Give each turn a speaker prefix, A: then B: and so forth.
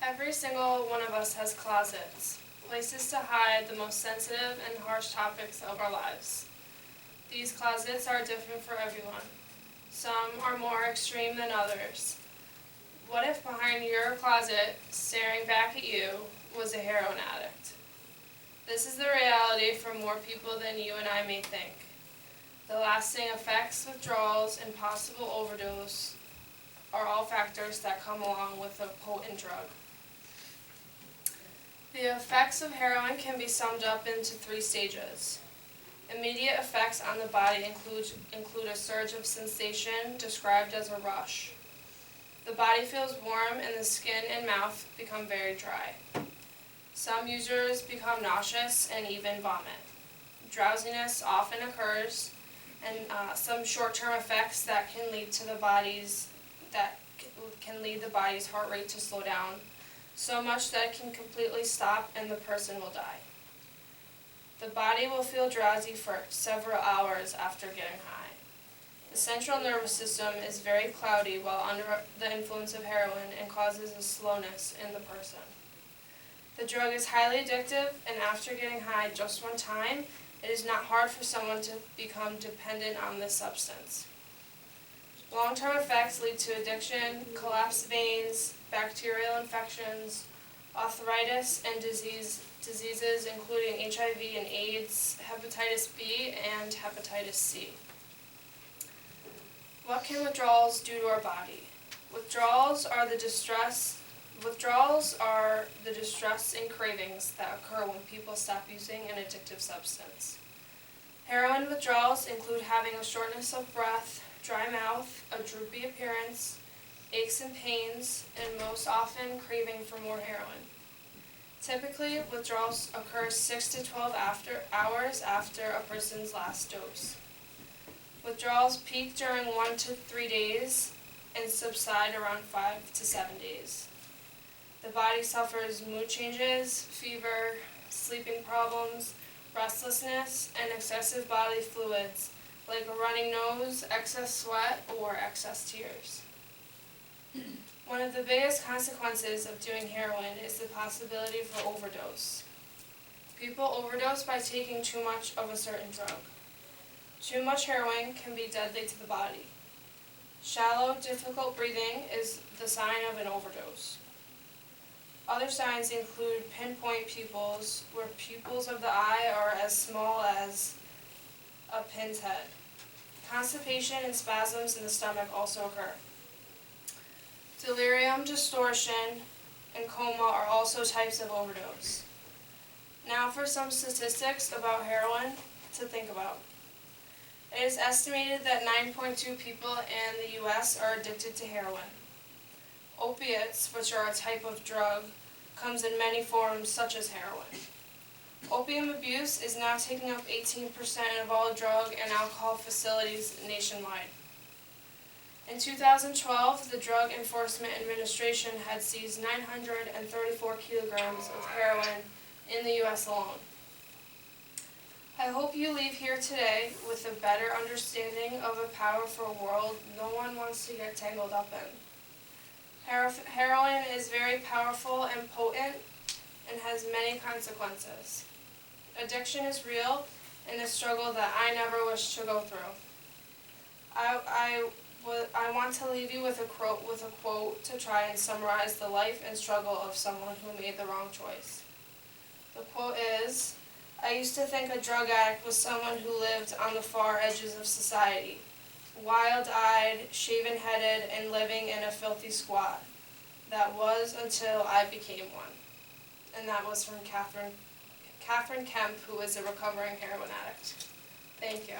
A: Every single one of us has closets, places to hide the most sensitive and harsh topics of our lives. These closets are different for everyone. Some are more extreme than others. What if behind your closet, staring back at you, was a heroin addict? This is the reality for more people than you and I may think. The lasting effects, withdrawals, and possible overdose are all factors that come along with a potent drug. The effects of heroin can be summed up into 3 stages. Immediate effects on the body include a surge of sensation described as a rush. The body feels warm and the skin and mouth become very dry. Some users become nauseous and even vomit. Drowsiness often occurs, and some short-term effects that can lead the body's heart rate to slow down, so much that it can completely stop and the person will die. The body will feel drowsy for several hours after getting high. The central nervous system is very cloudy while under the influence of heroin and causes a slowness in the person. The drug is highly addictive, and after getting high just one time, it is not hard for someone to become dependent on this substance. Long-term effects lead to addiction, collapsed veins, bacterial infections, arthritis, and diseases including HIV and AIDS, hepatitis B, and hepatitis C. What can withdrawals do to our body? Withdrawals are the distress and cravings that occur when people stop using an addictive substance. Heroin withdrawals include having a shortness of breath, dry mouth, a droopy appearance, aches and pains, and most often craving for more heroin. Typically, withdrawals occur 6 to 12 hours after a person's last dose. Withdrawals peak during 1 to 3 days and subside around 5 to 7 days. The body suffers mood changes, fever, sleeping problems, restlessness, and excessive bodily fluids like a running nose, excess sweat, or excess tears. One of the biggest consequences of doing heroin is the possibility for overdose. People overdose by taking too much of a certain drug. Too much heroin can be deadly to the body. Shallow, difficult breathing is the sign of an overdose. Other signs include pinpoint pupils, where pupils of the eye are as small as a pin's head. Constipation and spasms in the stomach also occur. Delirium, distortion, and coma are also types of overdose. Now for some statistics about heroin to think about. It is estimated that 9.2 people in the U.S. are addicted to heroin. Opiates, which are a type of drug, comes in many forms such as heroin. Opium abuse is now taking up 18% of all drug and alcohol facilities nationwide. In 2012, the Drug Enforcement Administration had seized 934 kilograms of heroin in the U.S. alone. I hope you leave here today with a better understanding of a powerful world no one wants to get tangled up in. Heroin is very powerful and potent and has many consequences. Addiction is real and a struggle that I never wish to go through. I want to leave you with a quote to try and summarize the life and struggle of someone who made the wrong choice. The quote is, "I used to think a drug addict was someone who lived on the far edges of society, wild-eyed, shaven-headed, and living in a filthy squat. That was until I became one." And that was from Catherine Kemp, who is a recovering heroin addict. Thank you.